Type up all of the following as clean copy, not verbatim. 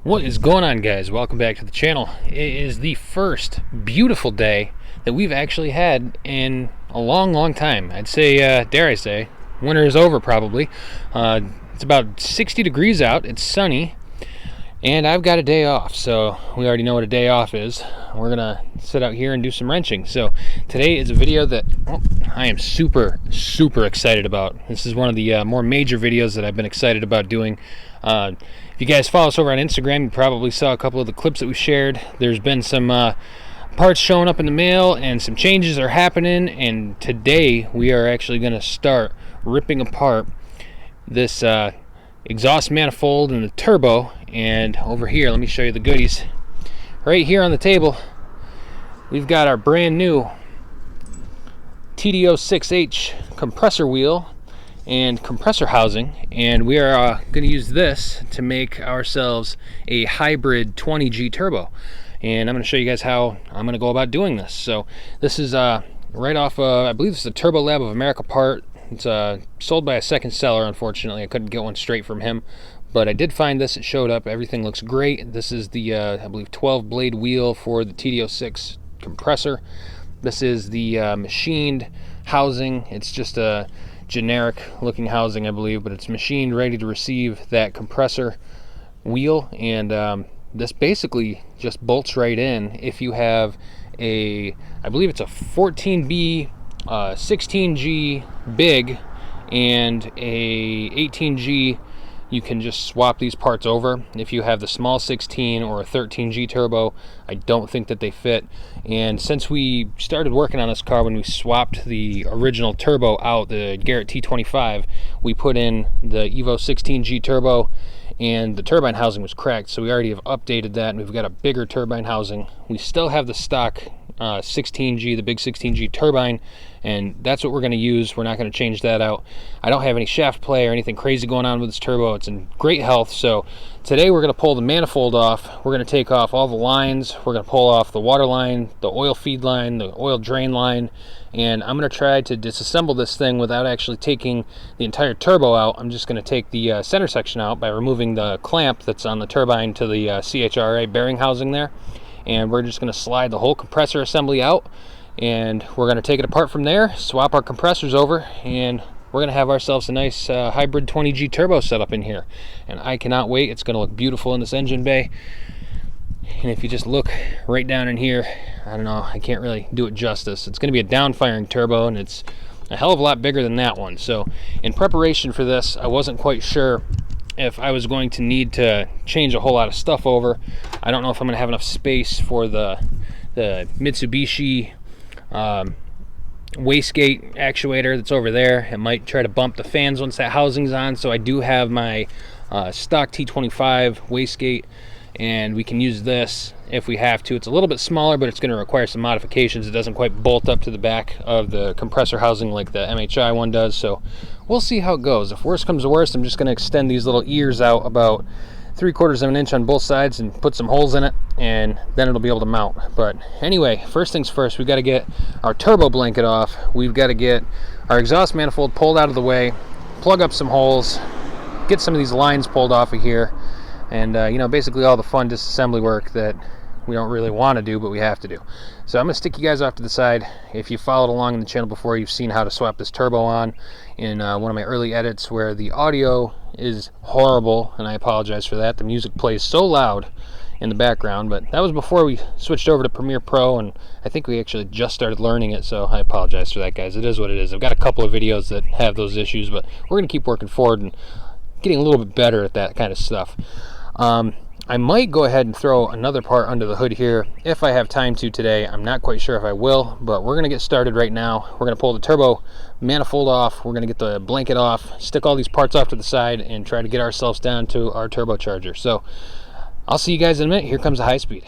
What is going on, guys? Welcome back to the channel. It is the first beautiful day that we've actually had in a long time. I'd say, dare I say, winter is over probably. It's about 60 degrees out, it's sunny, and I've got a day off, so we already know what a day off is. We're gonna sit out here and do some wrenching. So today is a video that I am super excited about. This is one of the more major videos that I've been excited about doing. If you guys follow us over on Instagram, you probably saw a couple of the clips that we shared. There's been some parts showing up in the mail and some changes are happening, and today we are actually going to start ripping apart this exhaust manifold and the turbo. And over here, let me show you the goodies. Right here on the table, we've got our brand new TD06H compressor wheel and compressor housing, and we are going to use this to make ourselves a hybrid 20G turbo. And I'm going to show you guys how I'm going to go about doing this. So this is right off I believe this is a Turbo Lab of America part. It's sold by a second seller. Unfortunately, I couldn't get one straight from him, but I did find this. It showed up. Everything looks great. This is the I believe 12 blade wheel for the TD06 compressor. This is the machined housing. It's just a generic looking housing, I believe, but it's machined, ready to receive that compressor wheel. And this basically just bolts right in if you have a, I believe it's a 14B 16G big and a 18G. You can just swap these parts over. If you have the small 16 or a 13G turbo, I don't think that they fit. And since we started working on this car, when we swapped the original turbo out, the Garrett T25, we put in the Evo 16G turbo, and the turbine housing was cracked, so we already have updated that, and we've got a bigger turbine housing. We still have the stock 16G, the big 16G turbine, and that's what we're going to use. We're not going to change that out. I don't have any shaft play or anything crazy going on with this turbo. It's in great health. So today we're going to pull the manifold off. We're going to take off all the lines. We're going to pull off the water line, the oil feed line, the oil drain line, and I'm going to try to disassemble this thing without actually taking the entire turbo out. I'm just going to take the center section out by removing the clamp that's on the turbine to the CHRA bearing housing there. And we're just going to slide the whole compressor assembly out, and we're going to take it apart from there, swap our compressors over, and we're going to have ourselves a nice hybrid 20G turbo set up in here. And I cannot wait. It's going to look beautiful in this engine bay. And if you just look right down in here, I don't know, I can't really do it justice. It's going to be a downfiring turbo, and it's a hell of a lot bigger than that one. So in preparation for this, I wasn't quite sure if I was going to need to change a whole lot of stuff over. I don't know if I'm going to have enough space for the Mitsubishi wastegate actuator that's over there. I might try to bump the fans once that housing's on. So I do have my stock T25 wastegate, and we can use this if we have to. It's a little bit smaller, but it's going to require some modifications. It doesn't quite bolt up to the back of the compressor housing like the MHI one does, so we'll see how it goes. If worst comes to worst, I'm just going to extend these little ears out about 3/4 of an inch on both sides and put some holes in it, and then it'll be able to mount. But anyway, first things first, we've got to get our turbo blanket off. We've got to get our exhaust manifold pulled out of the way, plug up some holes, get some of these lines pulled off of here, and you know, basically all the fun disassembly work that we don't really want to do, but we have to do. So I'm going to stick you guys off to the side. If you followed along in the channel before, you've seen how to swap this turbo on in one of my early edits where the audio is horrible, and I apologize for that. The music plays so loud in the background, but that was before we switched over to Premiere Pro, and I think we actually just started learning it, so I apologize for that, guys. It is what it is. I've got a couple of videos that have those issues, but we're going to keep working forward and getting a little bit better at that kind of stuff. I might go ahead and throw another part under the hood here if I have time to today. I'm not quite sure if I will, but we're going to get started right now. We're going to pull the turbo manifold off. We're going to get the blanket off, stick all these parts off to the side, and try to get ourselves down to our turbocharger. So I'll see you guys in a minute. Here comes the high speed.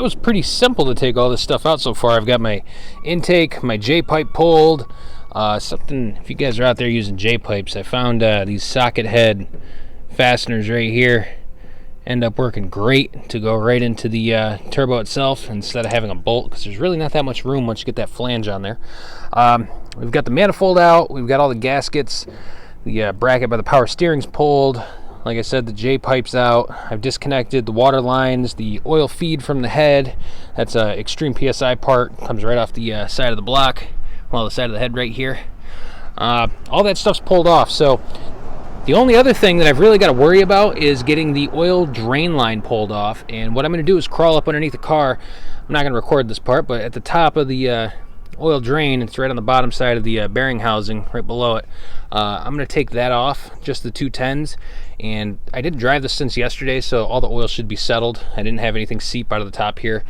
was pretty simple to take all this stuff out so far. I've got my intake, my J-pipe pulled. Something, if you guys are out there using J-pipes, I found these socket head fasteners right here end up working great to go right into the turbo itself instead of having a bolt, because there's really not that much room once you get that flange on there. We've got the manifold out, we've got all the gaskets, the bracket by the power steering's pulled. Like I said, the J-pipe's out. I've disconnected the water lines, the oil feed from the head. That's a extreme PSI part, comes right off the side of the block, well, the side of the head right here. All that stuff's pulled off. So the only other thing that I've really got to worry about is getting the oil drain line pulled off. And what I'm going to do is crawl up underneath the car. I'm not going to record this part, but at the top of the oil drain, it's right on the bottom side of the bearing housing, right below it. I'm going to take that off, just the 210s. And I didn't drive this since yesterday, so all the oil should be settled. I didn't have anything seep out of the top here.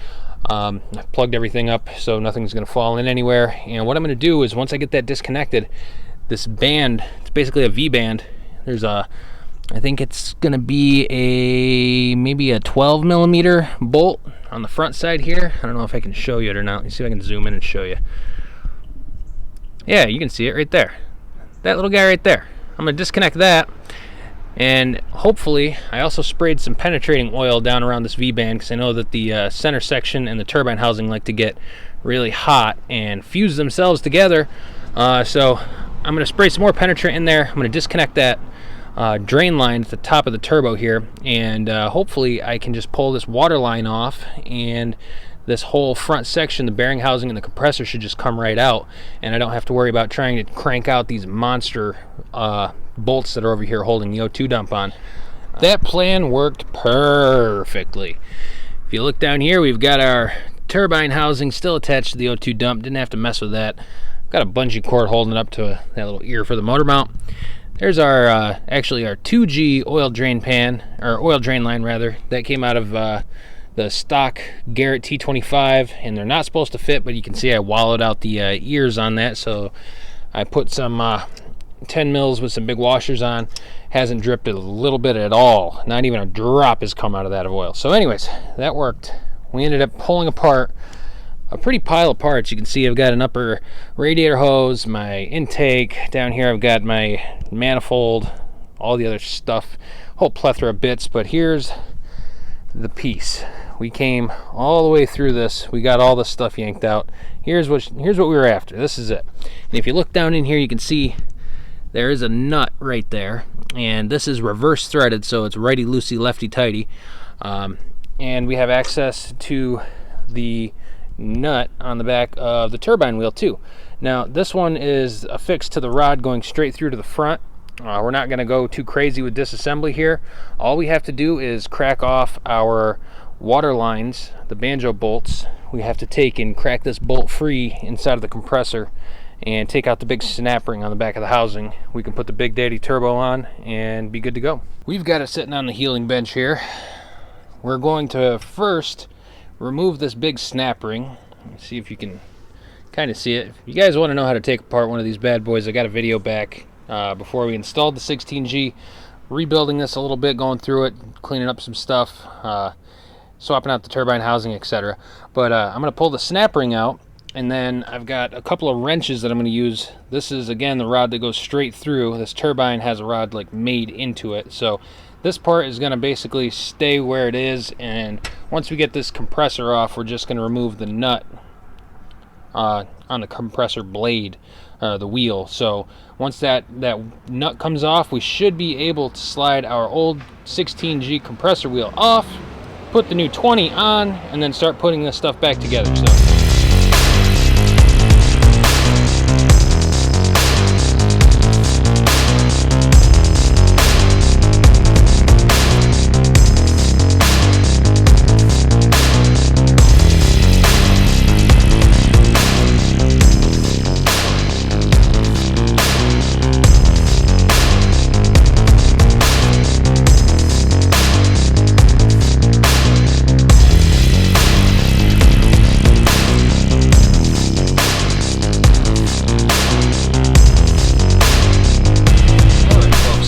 I plugged everything up so nothing's going to fall in anywhere. And what I'm going to do is, once I get that disconnected, this band, it's basically a V-band. There's a, I think it's going to be maybe a 12 millimeter bolt on the front side here. I don't know if I can show you it or not. Let me see if I can zoom in and show you. Yeah, you can see it right there. That little guy right there. I'm going to disconnect that. And hopefully, I also sprayed some penetrating oil down around this V-band, because I know that the center section and the turbine housing like to get really hot and fuse themselves together. So I'm going to spray some more penetrant in there. I'm going to disconnect that drain line at the top of the turbo here, and hopefully I can just pull this water line off, and this whole front section, the bearing housing and the compressor, should just come right out, and I don't have to worry about trying to crank out these monster bolts that are over here holding the O2 dump on. That plan worked perfectly. If you look down here, we've got our turbine housing still attached to the O2 dump. Didn't have to mess with that. Got a bungee cord holding it up to that little ear for the motor mount. There's our actually our 2G oil drain pan, or oil drain line rather, that came out of the stock Garrett T25, and they're not supposed to fit, but you can see I wallowed out the ears on that, so I put some 10 mils with some big washers on. Hasn't dripped a little bit at all. Not even a drop has come out of that of oil. So anyways, that worked. We ended up pulling apart a pretty pile of parts. You can see I've got an upper radiator hose, my intake. Down here I've got my manifold, all the other stuff, whole plethora of bits. But here's the piece. We came all the way through this. We got all this stuff yanked out. Here's what we were after. This is it. And if you look down in here, you can see there is a nut right there, and this is reverse threaded, so it's righty loosey, lefty tighty. And we have access to the nut on the back of the turbine wheel too. Now this one is affixed to the rod going straight through to the front. We're not going to go too crazy with disassembly here. All we have to do is crack off our water lines, the banjo bolts. We have to take and crack this bolt free inside of the compressor and take out the big snap ring on the back of the housing. We can put the Big Daddy turbo on and be good to go. We've got it sitting on the healing bench here. We're going to first remove this big snap ring. Let me see if you can kind of see it. If you guys want to know how to take apart one of these bad boys, I got a video back before we installed the 16G, rebuilding this a little bit, going through it, cleaning up some stuff, swapping out the turbine housing, etc. But I'm going to pull the snap ring out, and then I've got a couple of wrenches that I'm going to use. This is again the rod that goes straight through. This turbine has a rod like made into it, so this part is going to basically stay where it is, and once we get this compressor off, we're just going to remove the nut on the compressor blade, the wheel. So once that nut comes off, we should be able to slide our old 16G compressor wheel off, put the new 20 on, and then start putting this stuff back together.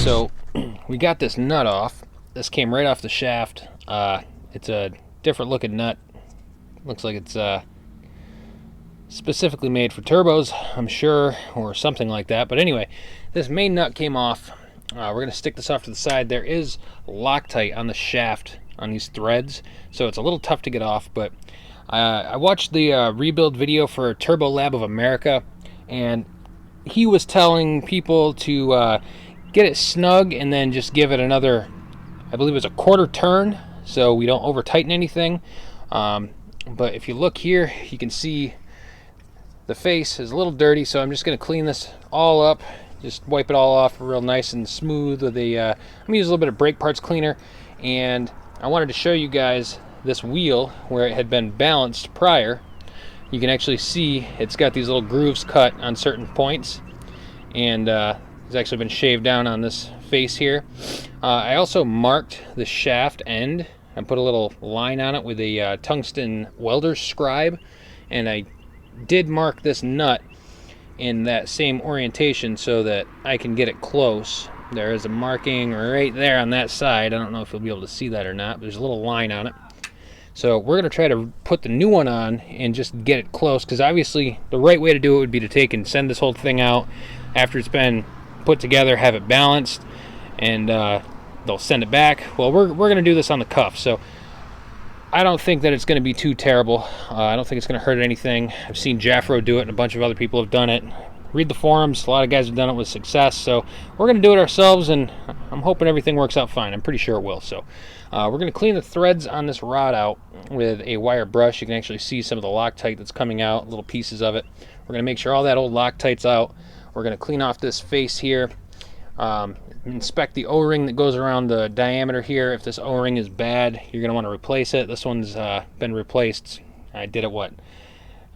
So we got this nut off. This came right off the shaft. It's a different looking nut Looks like it's specifically made for turbos, I'm sure, or something like that. But anyway, this main nut came off. We're going to stick this off to the side. There is Loctite on the shaft on these threads, so it's a little tough to get off. But I watched the rebuild video for Turbo Lab of America, and he was telling people to get it snug and then just give it another, I believe it was a quarter turn, so we don't over tighten anything. But if you look here, you can see the face is a little dirty, so I'm just going to clean this all up, just wipe it all off real nice and smooth with a I'm going to use a little bit of brake parts cleaner. And I wanted to show you guys this wheel where it had been balanced prior. You can actually see it's got these little grooves cut on certain points, and it's actually been shaved down on this face here. I also marked the shaft end and put a little line on it with a tungsten welder's scribe, and I did mark this nut in that same orientation so that I can get it close. There is a marking right there on that side. I don't know if you'll be able to see that or not, but there's a little line on it. So we're going to try to put the new one on and just get it close, because obviously the right way to do it would be to take and send this whole thing out after it's been put together, have it balanced, and they'll send it back. Well, we're going to do this on the cuff, so I don't think that it's going to be too terrible. I don't think it's going to hurt anything. I've seen Jaffro do it, and a bunch of other people have done it. Read the forums. A lot of guys have done it with success. So we're going to do it ourselves, and I'm hoping everything works out fine. I'm pretty sure it will. So we're going to clean the threads on this rod out with a wire brush. You can actually see some of the Loctite that's coming out, little pieces of it. We're going to make sure all that old Loctite's out. We're going to clean off this face here. Inspect the O-ring that goes around the diameter here. If this O-ring is bad, you're going to want to replace it. This one's been replaced. I did it,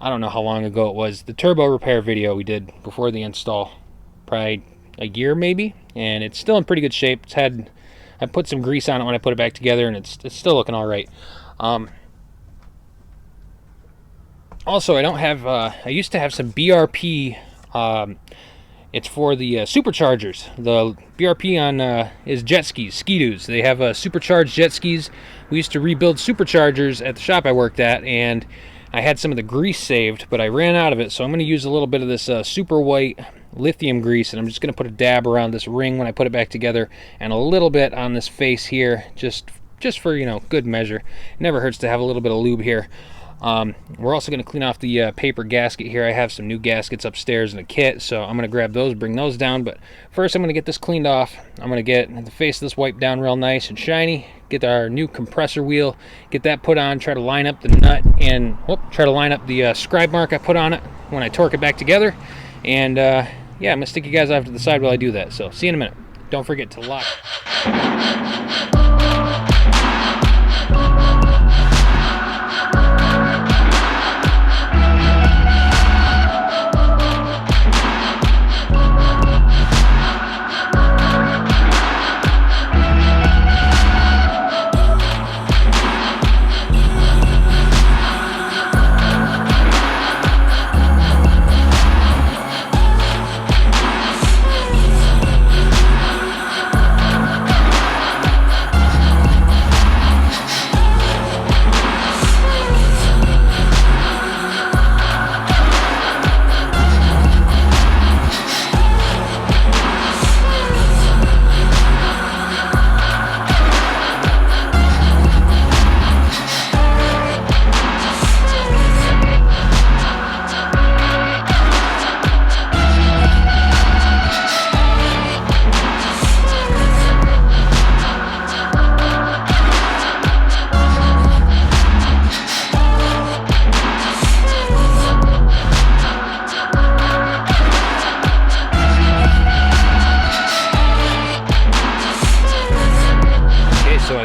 I don't know how long ago it was. The turbo repair video we did before the install, probably a year maybe, and it's still in pretty good shape. I put some grease on it when I put it back together, and it's still looking all right. Also, I used to have some BRP. It's for the superchargers. The BRP on is jet skis, Ski-Doos. They have supercharged jet skis. We used to rebuild superchargers at the shop I worked at, and I had some of the grease saved, but I ran out of it, so I'm going to use a little bit of this super white lithium grease, and I'm just going to put a dab around this ring when I put it back together, and a little bit on this face here, just for, good measure. It never hurts to have a little bit of lube here. We're also going to clean off the paper gasket here. I have some new gaskets upstairs in a kit, so I'm going to grab those, bring those down. But first I'm going to get this cleaned off. I'm going to get the face of this wiped down real nice and shiny, get our new compressor wheel, get that put on, try to line up the nut, and try to line up the scribe mark I put on it when I torque it back together. And yeah, I'm going to stick you guys off to the side while I do that. So see you in a minute. Don't forget to lock.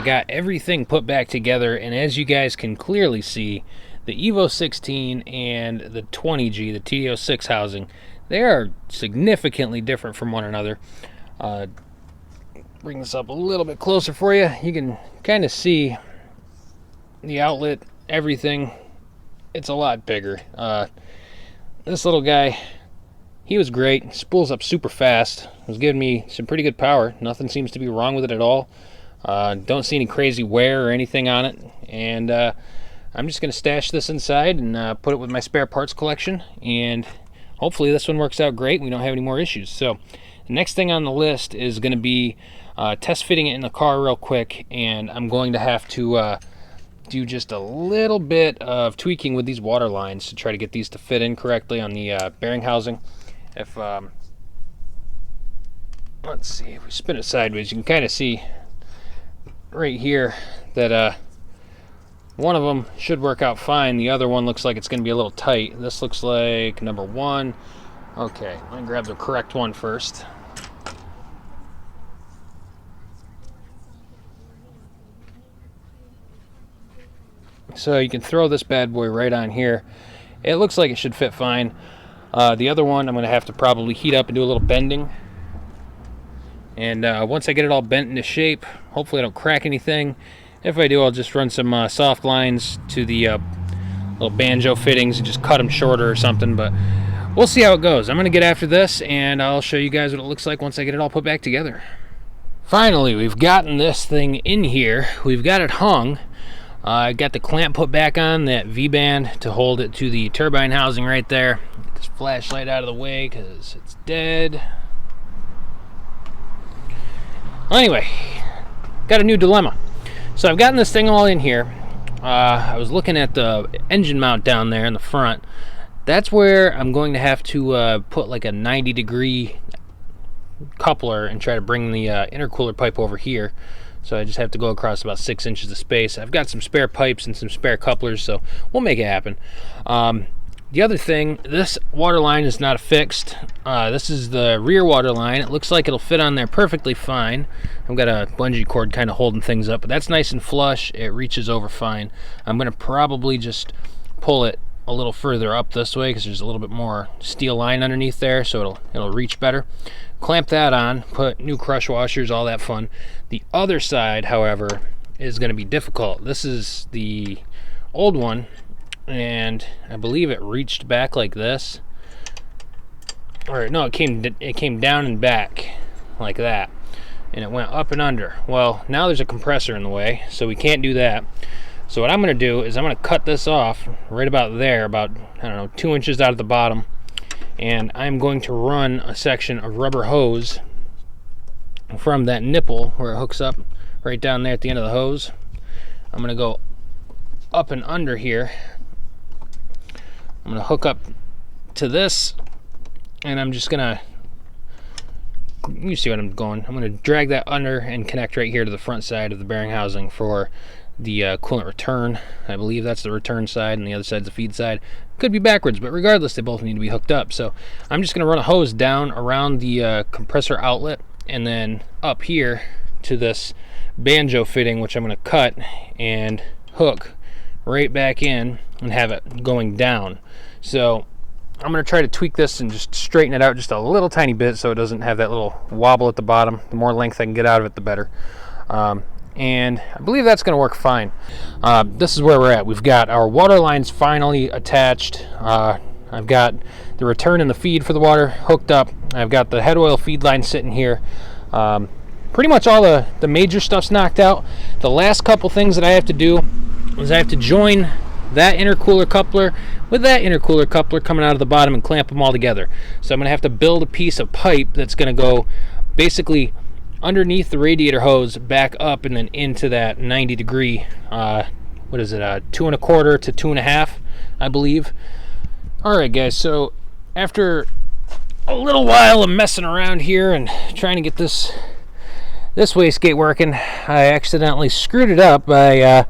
Got everything put back together, and as you guys can clearly see, the Evo 16 and the 20G, the TD06 housing, they are significantly different from one another. Bring this up a little bit closer for you. You can kind of see the outlet, everything. It's a lot bigger. This little guy, he was great. Spools up super fast. It was giving me some pretty good power. Nothing seems to be wrong with it at all. Don't see any crazy wear or anything on it, and I'm just going to stash this inside and put it with my spare parts collection, and hopefully this one works out great. We don't have any more issues. So the next thing on the list is going to be test fitting it in the car real quick, and I'm going to have to do just a little bit of tweaking with these water lines to try to get these to fit in correctly on the bearing housing. If let's see, if we spin it sideways, you can kind of see right here that one of them should work out fine. The other one looks like it's going to be a little tight. This looks like number one. Okay, let me grab the correct one first. So you can throw this bad boy right on here. It looks like it should fit fine. The other one I'm going to have to probably heat up and do a little bending. And once I get it all bent into shape, hopefully I don't crack anything. If I do, I'll just run some soft lines to the little banjo fittings and just cut them shorter or something. But we'll see how it goes. I'm going to get after this, and I'll show you guys what it looks like once I get it all put back together. Finally, we've gotten this thing in here. We've got it hung. I got the clamp put back on, that V-band to hold it to the turbine housing right there. Get this flashlight out of the way because it's dead. Well, anyway, got a new dilemma. So I've gotten this thing all in here. I was looking at the engine mount down there in the front. That's where I'm going to have to put like a 90-degree coupler and try to bring the intercooler pipe over here. So I just have to go across about 6 inches of space. I've got some spare pipes and some spare couplers, so we'll make it happen. The other thing, this water line is not fixed. This is the rear water line. It looks like it'll fit on there perfectly fine. I've got a bungee cord kind of holding things up, but that's nice and flush. It reaches over fine. I'm going to probably just pull it a little further up this way because there's a little bit more steel line underneath there, so it'll reach better. Clamp that on, put new crush washers, all that fun. The other side, however, is going to be difficult. This is the old one, and I believe it reached back like this. Or no, it came down and back like that, and it went up and under. Well, now there's a compressor in the way, so we can't do that. So what I'm going to do is I'm going to cut this off right about there, about, I don't know, 2 inches out of the bottom, and I'm going to run a section of rubber hose from that nipple where it hooks up right down there at the end of the hose. I'm going to go up and under here. I'm going to hook up to this, and I'm just going to, you see what I'm going, I'm going to drag that under and connect right here to the front side of the bearing housing for the coolant return. I believe that's the return side, and the other side's the feed side. Could be backwards, but regardless, they both need to be hooked up. So I'm just going to run a hose down around the compressor outlet and then up here to this banjo fitting, which I'm going to cut and hook right back in and have it going down. So I'm going to try to tweak this and just straighten it out just a little tiny bit so it doesn't have that little wobble at the bottom. The more length I can get out of it, the better. And I believe that's going to work fine. This is where we're at. We've got our water lines finally attached. I've got the return and the feed for the water hooked up. I've got the head oil feed line sitting here. Pretty much all the major stuff's knocked out. The last couple things that I have to do is I have to join that intercooler coupler with that intercooler coupler coming out of the bottom and clamp them all together. So I'm going to have to build a piece of pipe that's going to go basically underneath the radiator hose, back up, and then into that 90-degree, what is it, 2¼ to 2½, I believe. Alright guys, so after a little while of messing around here and trying to get this wastegate working, I accidentally screwed it up by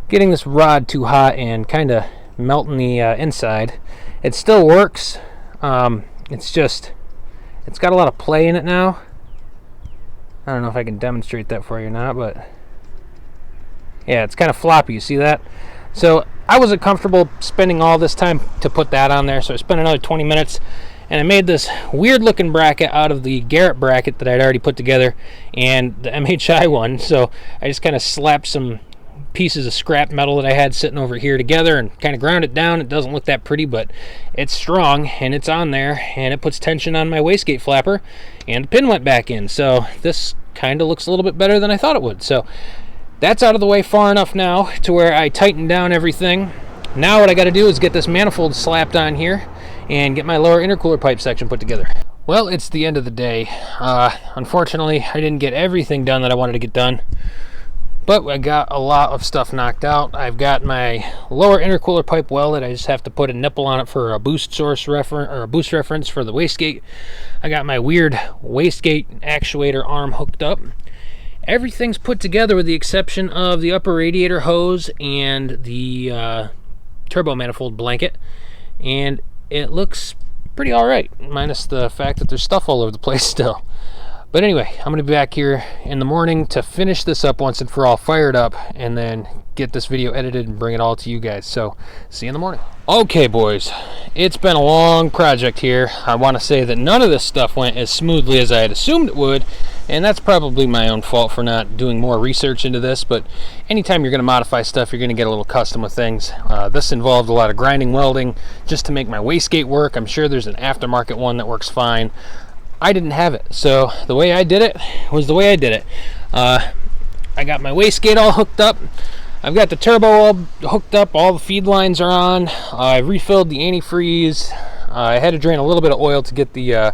getting this rod too hot and kind of melting the inside. It still works. It's got a lot of play in it now. I don't know if I can demonstrate that for you or not, but yeah, it's kind of floppy. You see that? So I wasn't comfortable spending all this time to put that on there, so I spent another 20 minutes, and I made this weird looking bracket out of the Garrett bracket that I'd already put together and the MHI one. So I just kind of slapped some pieces of scrap metal that I had sitting over here together and kind of ground it down. It doesn't look that pretty, but it's strong and it's on there, and it puts tension on my wastegate flapper, and the pin went back in. So this kind of looks a little bit better than I thought it would. So that's out of the way far enough now to where I tightened down everything. Now what I got to do is get this manifold slapped on here and get my lower intercooler pipe section put together. Well, it's the end of the day. Unfortunately, I didn't get everything done that I wanted to get done, but I got a lot of stuff knocked out. I've got my lower intercooler pipe welded. I just have to put a nipple on it for a boost source reference, or a boost reference for the wastegate. I got my weird wastegate actuator arm hooked up. Everything's put together with the exception of the upper radiator hose and the turbo manifold blanket, and it looks pretty all right, minus the fact that there's stuff all over the place still. But anyway, I'm going to be back here in the morning to finish this up once and for all, fire it up, and then get this video edited and bring it all to you guys. So, see you in the morning. Okay, boys, it's been a long project here. I want to say that none of this stuff went as smoothly as I had assumed it would, and that's probably my own fault for not doing more research into this, but anytime you're going to modify stuff, you're going to get a little custom with things. This involved a lot of grinding welding just to make my wastegate work. I'm sure there's an aftermarket one that works fine. I didn't have it, so the way I did it was the way I did it. I got my wastegate all hooked up. I've got the turbo all hooked up. All the feed lines are on. I refilled the antifreeze. I had to drain a little bit of oil to get the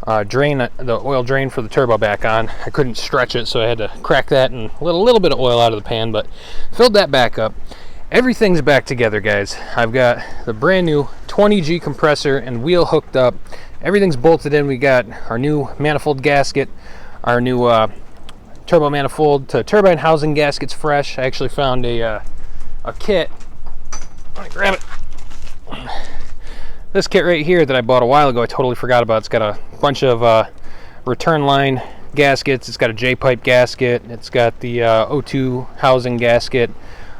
oil drain for the turbo back on. I couldn't stretch it, so I had to crack that and let a little bit of oil out of the pan, but filled that back up. Everything's back together, guys. I've got the brand new 20G compressor and wheel hooked up. Everything's bolted in. We got our new manifold gasket, our new turbo manifold to turbine housing gaskets fresh. I actually found a kit. Let me grab it. This kit right here that I bought a while ago, I totally forgot about. It's got a bunch of return line gaskets. It's got a J-pipe gasket. It's got the O2 housing gasket,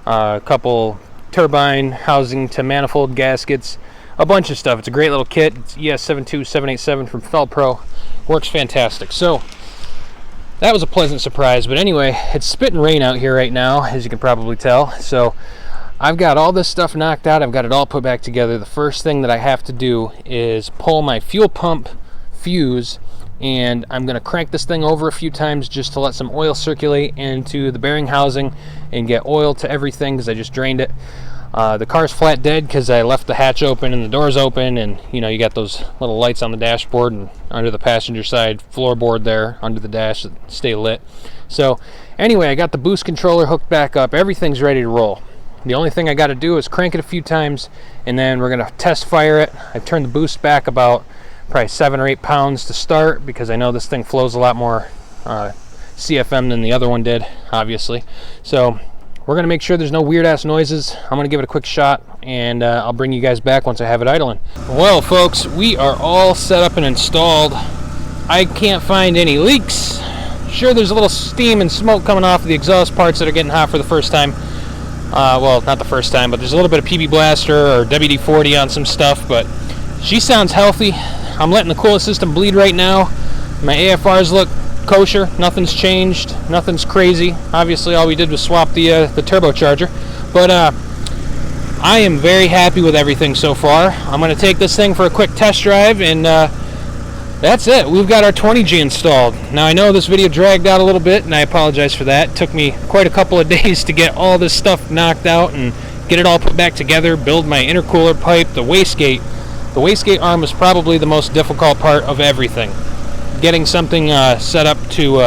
a couple turbine housing to manifold gaskets, a bunch of stuff. It's a great little kit. It's ES72787 from Felpro. Works fantastic. So that was a pleasant surprise. But anyway, it's spitting rain out here right now, as you can probably tell. So I've got all this stuff knocked out. I've got it all put back together. The first thing that I have to do is pull my fuel pump fuse, and I'm going to crank this thing over a few times just to let some oil circulate into the bearing housing and get oil to everything, because I just drained it. The car's flat dead because I left the hatch open and the doors open, and you know, you got those little lights on the dashboard and under the passenger side floorboard there under the dash that stay lit. So anyway, I got the boost controller hooked back up. Everything's ready to roll. The only thing I got to do is crank it a few times, and then we're going to test fire it. I've turned the boost back about probably 7 or 8 pounds to start, because I know this thing flows a lot more CFM than the other one did, obviously. So we're going to make sure there's no weird ass noises. I'm going to give it a quick shot, and I'll bring you guys back once I have it idling. Well, folks, we are all set up and installed. I can't find any leaks. Sure, there's a little steam and smoke coming off of the exhaust parts that are getting hot for the first time. Well, not the first time, but there's a little bit of PB Blaster or WD-40 on some stuff, but she sounds healthy. I'm letting the coolant system bleed right now. My AFRs look kosher. Nothing's changed. Nothing's crazy. Obviously, all we did was swap the turbocharger. But I am very happy with everything so far. I'm going to take this thing for a quick test drive, and that's it. We've got our 20G installed. Now, I know this video dragged out a little bit, and I apologize for that. It took me quite a couple of days to get all this stuff knocked out and get it all put back together, build my intercooler pipe, the wastegate. The wastegate arm was probably the most difficult part of everything. Getting something set up to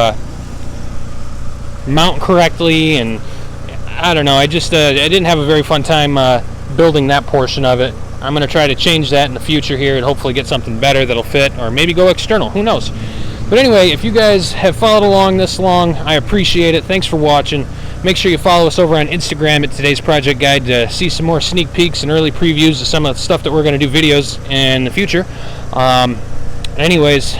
mount correctly, and I don't know, I didn't have a very fun time building that portion of it. I'm going to try to change that in the future here and hopefully get something better that'll fit, or maybe go external, who knows. But anyway, if you guys have followed along this long, I appreciate it. Thanks for watching. Make sure you follow us over on Instagram at Today's Project Guide to see some more sneak peeks and early previews of some of the stuff that we're going to do videos in the future. Anyways,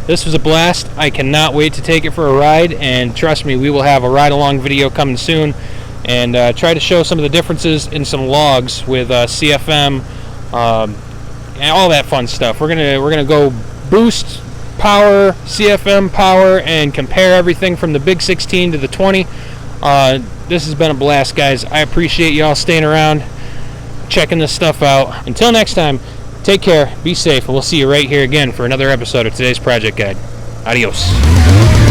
this was a blast. I cannot wait to take it for a ride, and trust me, we will have a ride-along video coming soon, and try to show some of the differences in some logs with CFM and all that fun stuff. We're gonna go boost power, CFM power, and compare everything from the big 16 to the 20. This has been a blast, guys. I appreciate y'all staying around, checking this stuff out. Until next time, take care, be safe, and we'll see you right here again for another episode of Today's Project Guide. Adios.